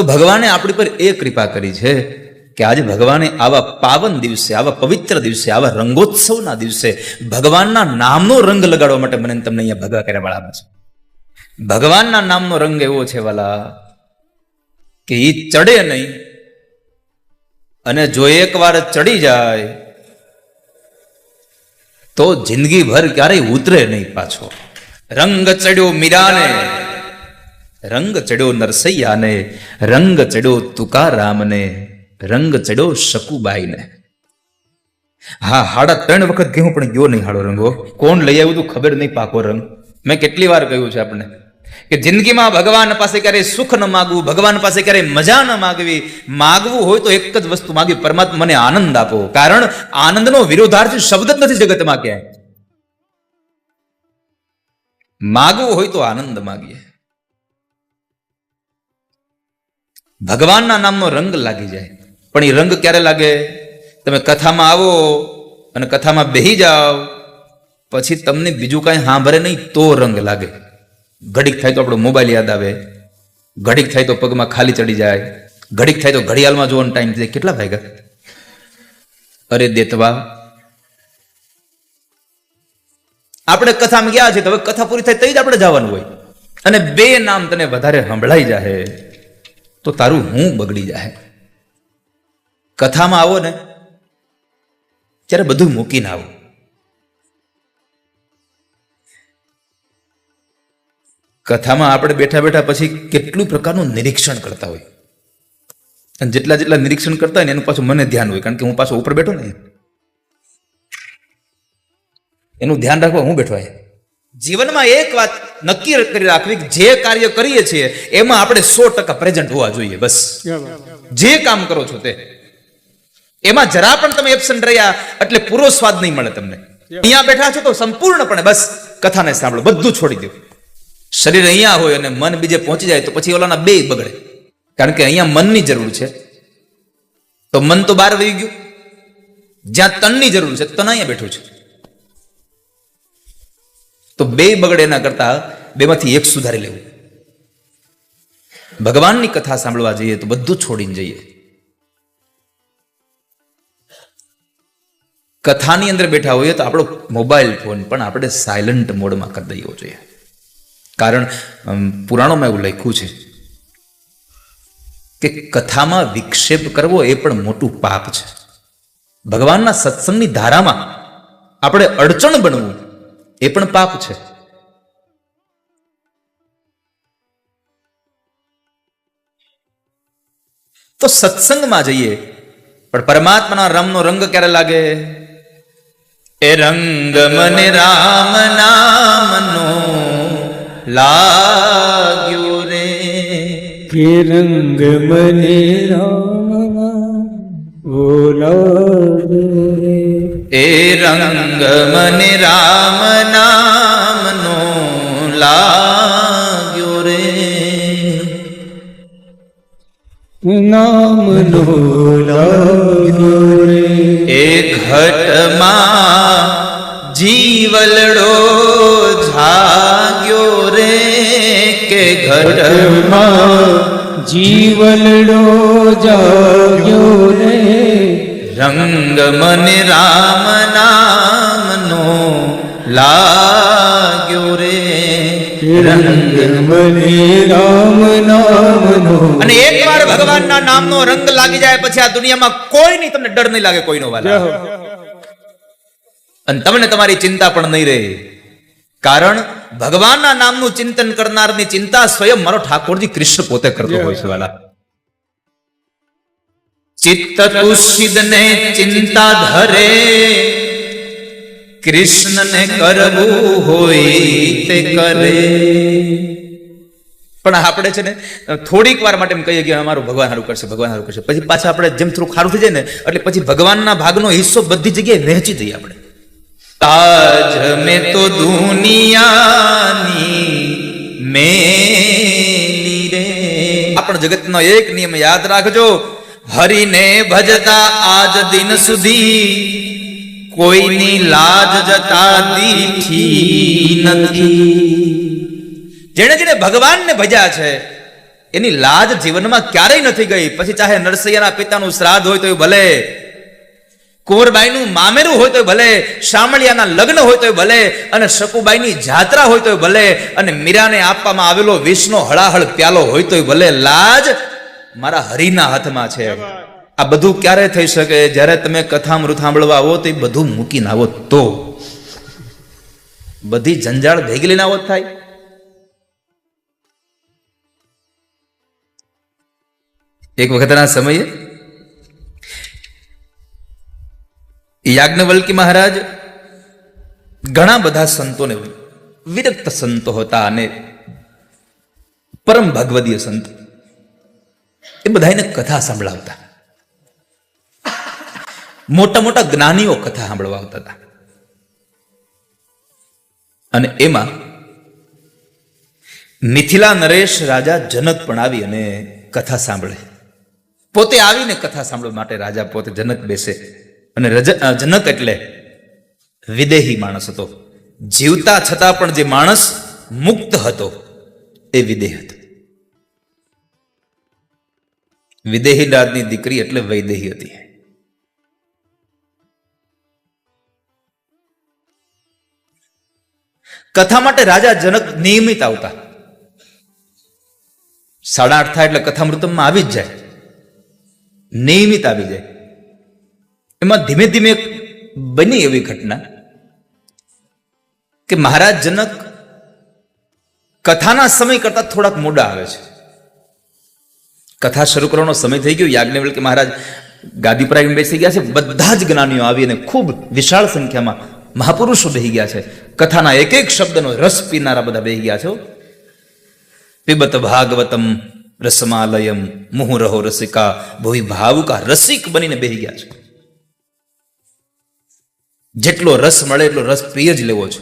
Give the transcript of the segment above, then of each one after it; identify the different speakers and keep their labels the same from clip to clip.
Speaker 1: તો ભગવાને આપણી પર એ કૃપા કરી છે કે આજે ભગવાને આવા પાવન દિવસે, આવા પવિત્ર દિવસે, આવા રંગોત્સવના દિવસે ભગવાનના નામનો રંગ લગાડવા માટે મને તમને અહીંયા ભેગા કર્યા વાળા છે. ભગવાનના નામનો રંગ એવો છે વાલા કે એ ચડે નહીં, અને જો એકવાર ચડી જાય તો જિંદગીભર ક્યારેય ઉતરે નહીં પાછો. રંગ ચડ્યો મીરાને, રંગ ચડ્યો નરસૈયાને, રંગ ચડ્યો તુકારામને, રંગ ચડ્યો શકુબાઈને. હા, 3.5 વખત ગયું પણ ગયો નહીં હાડો રંગો. કોણ લઈ આવ્યું તું ખબર નહીં પાકો રંગ. મેં કેટલી વાર કહ્યું છે આપણે કે જિંદગીમાં ભગવાન પાસે ક્યારેય સુખ ન માગવું, ભગવાન પાસે ક્યારેય મજા ન માગવી. માગવું હોય તો એક જ વસ્તુ માગવી, પરમાત્મા મને આનંદ આપો. કારણ આનંદનો વિરોધાર્થી શબ્દ જ નથી જગતમાં ક્યાંય. માગવું હોય તો આનંદ માગીએ. ભગવાનના નામનો રંગ લાગી જાય. પણ એ રંગ ક્યારે લાગે? તમે કથામાં આવો અને કથામાં બેહી જાઓ, પછી તમને બીજું કાંઈ સાંભળે નહીં તો રંગ લાગે. ઘડીક થાય તો આપણો મોબાઈલ યાદ આવે, ઘડીક થાય તો પગમાં ખાલી ચડી જાય, ઘડીક થાય તો ઘડિયાળમાં જોવાનો ટાઈમ થાય, કેટલા વાગ્યા? અરે દેતવા, આપણે કથામાં ગયા છે તો હવે કથા પૂરી થાય તઈ જ આપણે જવાનું હોય, અને 2 નામ તને વધારે સંભળાઈ જાય તો તારું હું બગડી જાય. કથામાં આવો ને ત્યારે બધું મૂકીને આવો. કથામાં આપણે બેઠા બેઠા પછી કેટલું પ્રકારનું નિરીક્ષણ કરતા હોય, અને જેટલા નિરીક્ષણ કરતા હોય ને એનું પાછું મને ધ્યાન હોય, કારણ કે હું પાછો ઉપર બેઠો ને, એનું ધ્યાન રાખવા હું બેઠો. જીવનમાં એક વાત નક્કી કરી રાખવી, જે કાર્ય કરીએ છીએ એમાં આપણે 100% પ્રેઝન્ટ હોવા જોઈએ. બસ જે કામ કરો છો તે એમાં જરા પણ તમે એબસન્ટ રહ્યા એટલે પૂરો સ્વાદ નહીં મળે તમને. અહીંયા બેઠા છો તો સંપૂર્ણપણે બસ કથાને સાંભળો, બધું છોડી દો. શરીર અહીંયા હોય અને મન બીજે પહોંચી જાય તો પછી ઓલાના 2 બગડે. કારણ કે અહીંયા મનની જરૂર છે તો મન તો બહાર વહી ગયું, જ્યાં તનની જરૂર છે તન અહીંયા બેઠું છે, તો 2 બગડે. એના કરતા 2માંથી 1 સુધારી લેવું. ભગવાનની કથા સાંભળવા જઈએ તો બધું છોડીને જઈએ. કથાની અંદર બેઠા હોઈએ તો આપણો મોબાઈલ ફોન પણ આપણે સાયલન્ટ મોડમાં કરી દેવો જોઈએ. કારણ પુરાણોમાં એવું લખ્યું છે કે કથામાં વિક્ષેપ કરવો એ પણ મોટું પાપ છે. ભગવાનના સત્સંગની ધારામાં આપણે અડચણ બનવું એ પણ પાપ છે. તો સત્સંગમાં જઈએ પણ પરમાત્માના રામનો રંગ ક્યારે લાગે? એ રંગ મને રામ નામનો લાગ્યો રે,
Speaker 2: કે રંગ મને રામ લાગ્યો રે,
Speaker 1: એ રંગ મને રામ નામનો લાગ્યો રે,
Speaker 2: નામનો લાગ્યો રે,
Speaker 1: એ ઘટમાં જીવલડો જાગ્યો રે, કે ઘટમાં
Speaker 2: જીવલડો જાગ્યો રે,
Speaker 1: રંગ મને રામ નામનો લાગ્યો રે,
Speaker 2: રંગ મને રામ નામનો.
Speaker 1: અને એકવાર ભગવાનના નામનો રંગ લાગી જાય પછી આ દુનિયામાં કોઈની તમને ડર નહીં લાગે, કોઈનો વાલા. અને તમને તમારી ચિંતા પણ નહીં રહે, કારણ ભગવાનના નામનું ચિંતન કરનારની ચિંતા સ્વયં મારો ઠાકોરજી કૃષ્ણ પોતે કરતો હોય છે વાલા. ચિત્ત તુષિદને ચિંતા ધરે, કૃષ્ણને કરવું હોય તે કરે. પણ આપણે છે ને થોડીક વાર માટે એમ કહીએ કે અમારું ભગવાન સારું કરશે, ભગવાન સારું કરશે, પછી પાછા આપણે જેમ થોડું સારું થઈ જાય ને એટલે પછી ભગવાનના ભાગનો હિસ્સો બધી જગ્યાએ વહેંચી દઈએ આપણે. તાજ મેં તો દુનિયાની મેલી રે. આપણા જગતનો એક નિયમ યાદ રાખજો, હરિને ભજતા આજ દિન સુધી કોઈની લાજ જતા દીઠી નથી. જેણે જેણે ભગવાનને ભજ્યા છે એની લાજ જીવનમાં ક્યારેય નથી ગઈ. પછી ચાહે નરસૈયાના પિતાનું શ્રાદ્ધ હોય તો ભલે, કુંવરબાઈનું મામેરું હોય તો ભલે, શામળિયાના લગ્ન હોય તો ભલે, અને શકુબાઈની જાત્રા હોય તો ભલે, અને મીરાને આપવામાં આવેલો વિષનો હળાહળ પ્યાલો હોય તો ભલે, લાજ મારા હરિના હાથમાં છે. આ બધું ક્યારે થઈ શકે? જ્યારે તમે કથામૃત સાંભળવા આવો તો એ બધું મૂકીને આવો તો. બધી જંજાળ ભેગી લઈને આવો થાય. એક વખતના સમયે યાજ્ઞવલ્કી મહારાજ ઘણા બધા સંતોને, વિરક્ત સંતો હતા અને પરમ ભગવદીય સંત, એ બધાને કથા સંભળાવતા. મોટા મોટા જ્ઞાનીઓ કથા સાંભળવા આવતા હતા. અને એમાં મિથિલા નરેશ રાજા જનક પણ આવી અને કથા સાંભળે. પોતે આવીને કથા સાંભળવા માટે રાજા પોતે જનક બેસે. અને જનક એટલે વિદેહી માણસ હતો. જીવતા છતાં પણ જે માણસ મુક્ત હતો એ વિદેહ હતો. વિદેહી રાજની દીકરી એટલે વૈદેહી હતી. કથા માટે રાજા જનક નિયમિત આવતા. 8:30 થાય એટલે કથામૃતમમાં આવી જ જાય, નિયમિત આવી જાય. એમાં ધીમે ધીમે બની એવી ઘટના કે મહારાજ જનક કથાના સમય કરતા થોડાક મોડા આવે છે. કથા શરૂ કરવાનો સમય થઈ ગયો. યાજ્ઞવલ્કી મહારાજ ગાદી પર આવીને બેસી ગયા છે. બધા જ જ્ઞાનીઓ આવી અને ખૂબ વિશાળ સંખ્યામાં મહાપુરુષો બેસી ગયા છે. કથાના એક એક શબ્દનો રસ પીનારા બધા બેસી ગયા છે. પિબત ભાગવતમ રસમાલયમ મુહુરહો રસિકા ભોઈ ભાવુકા, રસિક બનીને બેસી ગયા છે. જેટલો રસ મળે એટલો રસ પ્રિય જ લેવો છે,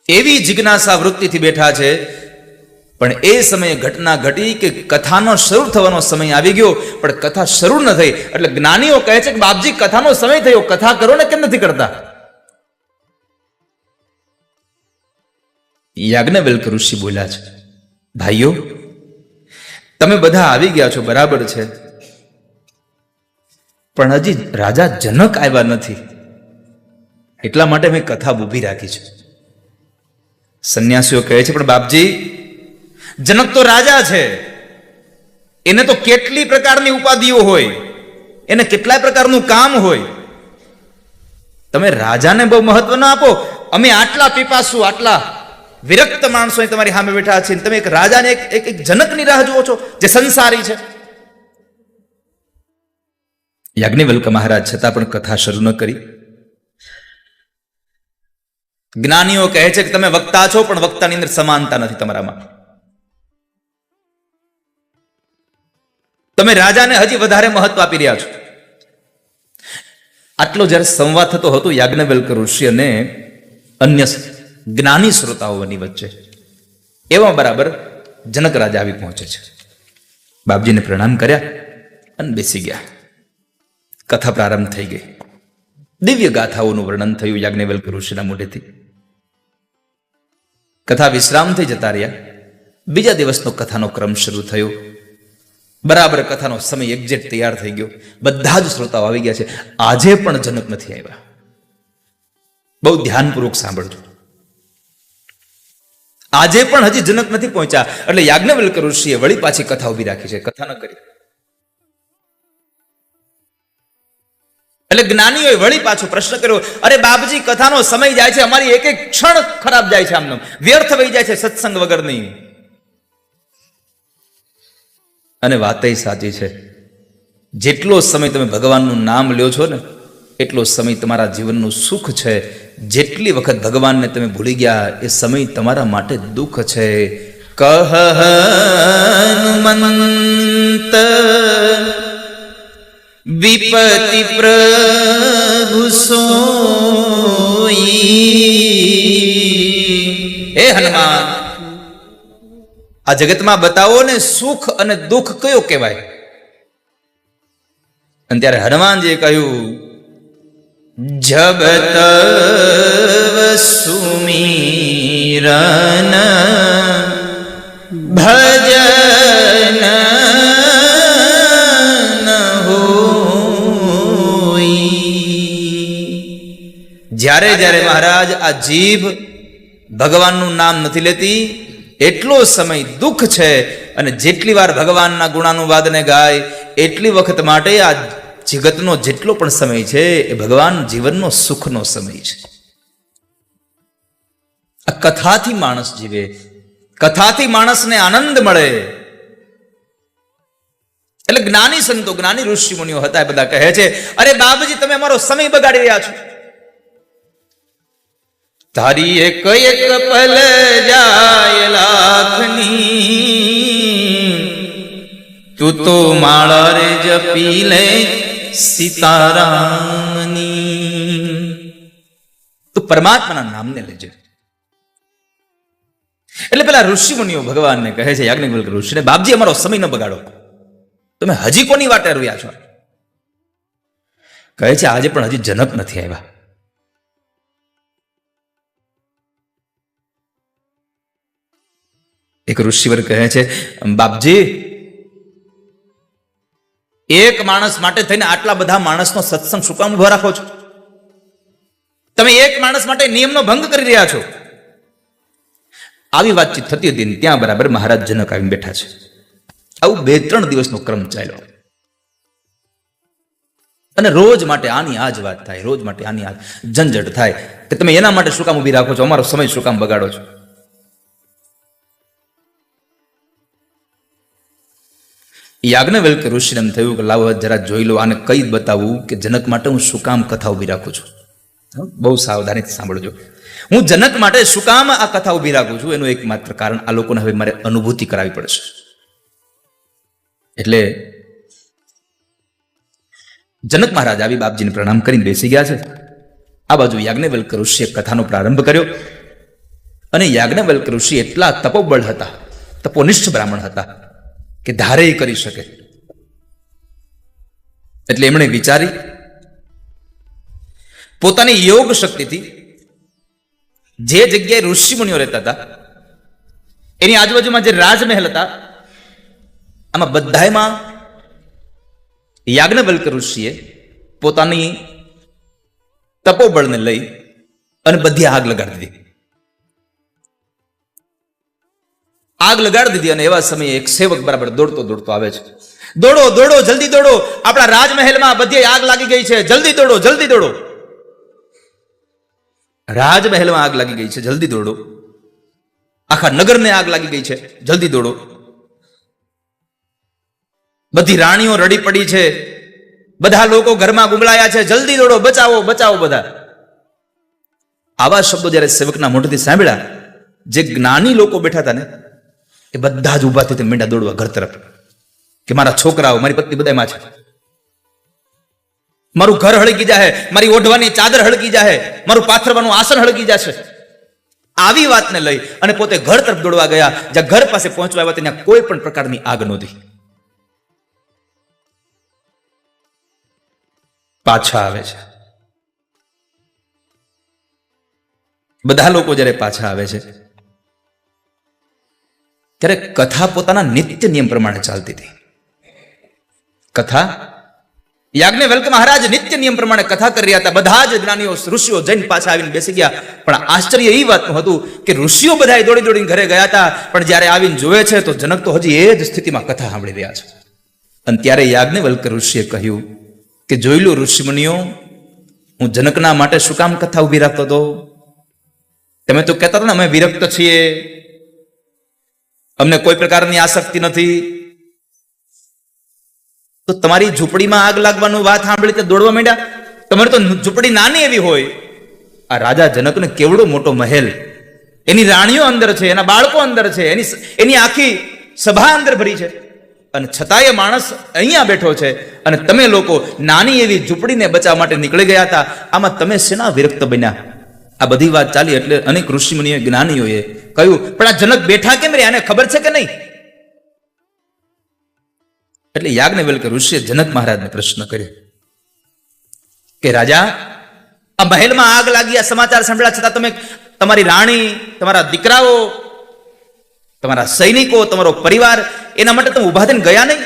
Speaker 1: એવી જિજ્ઞાસા વૃત્તિથી બેઠા છે. પણ એ સમયે ઘટના ઘટી કે કથાનો શરૂ થવાનો સમય આવી ગયો, પણ કથા શરૂ ન થઈ. એટલે જ્ઞાનીઓ કહે છે કે બાપજી, કથાનો સમય થયો, કથા કરો ને, કેમ નથી કરતા? યાજ્ઞવલ્ક ઋષિ બોલ્યા છે, ભાઈઓ, તમે બધા આવી ગયા છો બરાબર છે, પણ હજી રાજા જનક આવ્યા નથી, એટલા માટે મેં કથા ઊભી રાખી છે. સંન્યાસીઓ કહે છે, પણ બાપજી, જનક તો રાજા છે, એને તો કેટલી પ્રકારની ઉપાધિઓ હોય, એને કેટલાય પ્રકારનું કામ હોય. તમે રાજાને બહુ મહત્વ ન આપો. અમે આટલા પીપાસુ, આટલા વિરક્ત માણસો તમારી સામે બેઠા છે, તમે એક રાજાને એક જનકની રાહ જુઓ છો જે સંસારી છે. યાજ્ઞવલ્ક મહારાજ છતાં પણ કથા શરૂ ન કરી. જ્ઞાનીઓ કહે છે કે તમે વક્તા છો, પણ વક્તાની અંદર સમાનતા નથી તમારામાં. તમે રાજાને હજી વધારે મહત્વ આપી રહ્યા છો. આટલો જ્યારે સંવાદ થતો હતો યાજ્ઞવલ્ક ઋષિ અને અન્ય જ્ઞાની શ્રોતાઓની વચ્ચે, એવા બરાબર જનક રાજા આવી પહોંચે છે. બાપજીને પ્રણામ કર્યા અને બેસી ગયા. કથા પ્રારંભ થઈ ગઈ. દિવ્ય ગાથાઓનું વર્ણન થયું યાજ્ઞવલ્ક ઋષિના મોઢેથી. કથા વિશ્રામ થઈ જતા રહ્યા. બીજા દિવસનો કથાનો ક્રમ શરૂ થયો. બરાબર કથાનો સમય એક્ઝેક્ટ તૈયાર થઈ ગયો. બધા જ શ્રોતાઓ આવી ગયા છે. આજે પણ જનક નથી આવ્યા. બહુ ધ્યાનપૂર્વક સાંભળજો. આજે પણ હજી જનક નથી પહોંચ્યા. એટલે યાજ્ઞવલ્ક ઋષિએ વળી પાછી કથા ઉભી રાખી છે, કથા ન કરી. એટલે જ્ઞાનીઓએ વળી પાછો પ્રશ્ન કર્યો, અરે બાપજી, કથાનો સમય જાય છે, અમારી એક એક ક્ષણ ખરાબ જાય છે, આમનો વ્યર્થ વહી જાય છે સત્સંગ વગરની. અને વાત એ સાચી છે. જેટલો સમય તમે ભગવાનનું નામ લ્યો છો ને, એટલો સમય તમારા જીવનનું સુખ છે. જેટલી વખત ભગવાનને તમે ભૂલી ગયા, એ સમય તમારા માટે દુઃખ છે. કહ હનુમંત વિપતિ પ્રભુ સોઈ. હે હનુમાન, આ જગતમાં બતાવો ને, સુખ અને દુઃખ કયો કહેવાય? અને ત્યારે હનુમાનજીએ કહ્યું, જબ તવ સુમીરન ભજન હોઈ. જ્યારે જ્યારે મહારાજ આ જીભ ભગવાનનું નામ નથી લેતી એટલો સમય દુઃખ છે, અને જેટલી વાર ભગવાનના ગુણાનુવાદને ગાય એટલી વખત માટે આ જગતનો જેટલો પણ સમય છે એ ભગવાન જીવનનો સુખનો સમય છે. આ કથાથી માણસ જીવે, કથાથી માણસને આનંદ મળે. એટલે જ્ઞાની સંતો, જ્ઞાની ઋષિ મુનિઓ હતા એ બધા કહે છે, અરે બાબજી તમે અમારો સમય બગાડી રહ્યા છો. તારી એક એક પલ જાય લાખની, તું તો માળા રે જપી લે સીતારામની. તું પરમાત્માના નામને લેજે. એટલે પેલા ઋષિ મુનિઓ ભગવાનને કહે છે, યાજ્ઞવલ્ક ઋષિને, બાપજી અમારો સમય ન બગાડો, તમે હજી કોની વાટે રહ્યા છો? કહે છે આજે પણ હજી જનક નથી આવ્યા. એક ઋષિવર કહે છે, બાપજી એક માણસ માટે થઈને આટલા બધા માણસનો સત્સંગ શું કામ ઉભો રાખો છો? તમે એક માણસ માટે નિયમનો ભંગ કરી રહ્યા છો. આવી વાતચીત થતી હતી, ત્યાં બરાબર મહારાજ જનક આવીને બેઠા છે. આવું 2-3 દિવસનો ક્રમ ચાલ્યો, અને રોજ માટે આની આ જ વાત થાય, રોજ માટે આની આ ઝંઝટ થાય કે તમે એના માટે શું કામ ઉભી રાખો છો, અમારો સમય શું કામ બગાડો છો? યાજ્ઞવલ્ક ઋષિને એમ થયું કે લાવો જરા જોઈ લો, આને કઈ બતાવું કે જનક માટે હું શું કામ કથા ઉભી રાખું છું. બહુ સાવધાનીથી સાંભળજો. હું જનક માટે શું કામ આ કથા ઉભી રાખું છું એનું એકમાત્ર કારણ આ લોકોને હવે મારે અનુભૂતિ કરાવી પડશે. એટલે જનક મહારાજ આવી બાપજીને પ્રણામ કરીને બેસી ગયા છે. આ બાજુ યાજ્ઞવલ્ક ઋષિએ કથાનો પ્રારંભ કર્યો, અને યાજ્ઞવલ્ક ઋષિ એટલા તપોબળ હતા, તપોનિષ્ઠ બ્રાહ્મણ હતા કે ધારે કરી શકે. એટલે એમણે વિચારી પોતાની યોગ શક્તિથી જે જગ્યાએ ઋષિ મુનિઓ રહેતા હતા એની આજુબાજુમાં જે રાજમહેલ હતા આમાં બધામાં યાજ્ઞવલ્ક ઋષિએ પોતાની તપોબળને લઈ અને બધી આગ લગાડી દીધી. આગ લગાડી દીધી, અને એવા સમયે એક સેવક બરાબર દોડતો દોડતો આવે છે. દોડો દોડો, જલ્દી દોડો, આપણા રાજમહેલમાં બધે આગ લાગી ગઈ છે, જલ્દી દોડો, જલ્દી દોડો. રાજમહેલમાં આગ લાગી ગઈ છે, જલ્દી દોડો. આખા નગરને આગ લાગી ગઈ છે, જલ્દી દોડો. બધી રાણીઓ રડી પડી છે, બધા લોકો ઘરમાં ગુંગળાયા છે, જલ્દી દોડો, બચાવો, બચાવો બધા. આવા શબ્દો જ્યારે સેવકના મોઢેથી સાંભળ્યા, જે જ્ઞાની લોકો બેઠા હતા ને એ બધા જ ઉભા થઈ મીંડા દોડવા ઘર તરફ, કે મારા છોકરાઓ, મારી પત્ની બધામાં છે, મારું ઘર હળગી જાય, મારી ઓઢવાની ચાદર હળગી જાય, મારું પાથરવાનું આસન હળગી જશે. આવી વાતને લઈ અને પોતે ઘર તરફ દોડવા ગયા. જ્યાં ઘર પાસે પહોંચવા આવ્યા ત્યાં કોઈ પણ પ્રકારની આગ નહોતી. પાછા આવે છે. બધા લોકો જ્યારે પાછા આવે છે ત્યારે કથા પોતાના નિત્ય નિયમ પ્રમાણે ચાલતી હતી. કથા યાજ્ઞવલ્ક મહારાજ નિત્ય નિયમ પ્રમાણે કથા કરી રહ્યા હતા. બધા જ જ્ઞાનીઓ ઋષિઓ જઈને પાછા આવીને બેસી ગયા. પણ આશ્ચર્ય એ વાતનું હતું કે ઋષિઓ બધા દોડી દોડીને ઘરે ગયા હતા, પણ જ્યારે આવીને જોવે છે તો જનક તો હજી એ જ સ્થિતિમાં કથા સાંભળી રહ્યા છે. અને ત્યારે યાજ્ઞવલ્ક ઋષિએ કહ્યું કે જોઈ લો ઋષિ મુનિઓ, હું જનકના માટે શું કામ કથા ઉભી રાખતો હતો? તમે તો કહેતા હતા ને અમે વિરક્ત છીએ, અમને કોઈ પ્રકારની આસક્તિ નથી. તો તમારી ઝૂંપડીમાં આગ લાગવાનું વાત સાંભળી તો દોડવા માંડ્યા. તમારી તો ઝૂંપડી નાની એવી હોય. આ રાજા જનકને કેવડો મોટો મહેલ, એની રાણીઓ અંદર છે, એના બાળકો અંદર છે, એની આખી સભા અંદર ભરી છે, અને છતાંય માણસ અહીંયા બેઠો છે, અને તમે લોકો નાની એવી ઝૂંપડીને બચાવવા માટે નીકળી ગયા હતા. આમાં તમે શેના વિરક્ત બન્યા? આ બધી વાત ચાલી એટલે અનેક ઋષિમુનિઓ જ્ઞાનીઓએ કહ્યું, પણ આ જનક બેઠા કેમ રે, આને ખબર છે કે નહીં? એટલે યાજ્ઞવલ્ક ઋષિએ જનક મહારાજને પ્રશ્ન કર્યો કે રાજા, આ મહેલમાં આગ લાગી, આ સમાચાર સાંભળ્યા છતાં તમે તમારી રાણી, તમારા દીકરાઓ, તમારા સૈનિકો, તમારો પરિવાર, એના માટે તમે ઊભા થઈને ગયા નહીં?